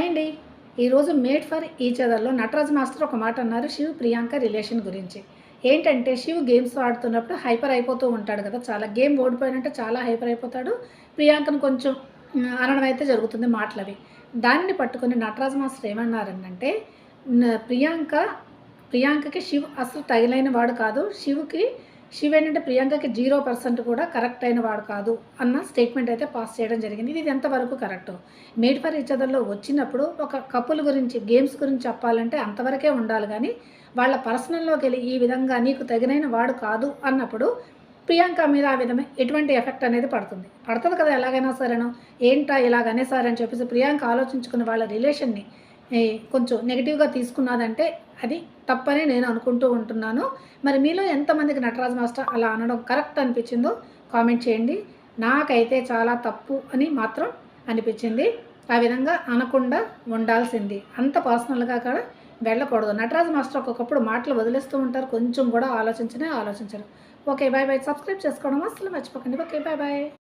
అండి. ఈరోజు made for each అదర్‌లో నటరాజ్ మాస్టర్ ఒక మాట అన్నారు శివ్, ప్రియాంక రిలేషన్ గురించి. ఏంటంటే శివ్ గేమ్స్ ఆడుతున్నప్పుడు హైపర్ అయిపోతూ ఉంటాడు కదా! చాలా గేమ్ ఓడిపోయానంటే చాలా హైపర్ అయిపోతాడు. ప్రియాంకను కొంచెం అనడం అయితే జరుగుతుంది మాటలవి. దానిని పట్టుకొని నటరాజ్ మాస్టర్ ఏమన్నారనంటే ప్రియాంకకి శివ్ అసలు తగిలైన వాడు కాదు. శివ్ ఏంటంటే ప్రియాంకకి 0% కూడా కరెక్ట్ అయిన వాడు కాదు అన్న స్టేట్మెంట్ అయితే పాస్ చేయడం జరిగింది. ఇది ఎంతవరకు కరెక్టు? మేడ్ ఫర్ ఈచ్ అదర్‌లో వచ్చినప్పుడు ఒక కపుల్ గురించి, గేమ్స్ గురించి చెప్పాలంటే అంతవరకే ఉండాలి గానీ, వాళ్ళ పర్సనల్‌లోకెళ్ళి ఈ విధంగా నీకు తగినైన వాడు కాదు అన్నప్పుడు ప్రియాంక మీద ఆ విధమైన ఎటువంటి ఎఫెక్ట్ అనేది పడుతుంది. పడతది కదా! ఎలాగైనా సరేను. ఏంటా ఇలాగ అనేసారని చెప్పేసి ప్రియాంక ఆలోచించుకుని వాళ్ళ రిలేషన్‌ని కొంచెం నెగెటివ్‌గా తీసుకున్నదంటే అది తప్పని నేను అనుకుంటూ ఉంటున్నాను. మరి మీలో ఎంతమందికి నటరాజ్ మాస్టర్ అలా అనడం కరెక్ట్ అనిపించిందో కామెంట్ చేయండి. నాకైతే చాలా తప్పు అని మాత్రం అనిపించింది. ఆ విధంగా అనకుండా ఉండాల్సింది. అంత పర్సనల్‌గా కూడా వెళ్ళకూడదు. నటరాజ్ మాస్టర్ ఒక్కొక్కప్పుడు మాటలు వదిలేస్తూ ఉంటారు. కొంచెం కూడా ఆలోచించనే ఆలోచించరు. ఓకే. Bye bye. సబ్స్క్రైబ్ చేసుకోవడం అస్సలు మర్చిపోకండి. ఓకే. Bye bye.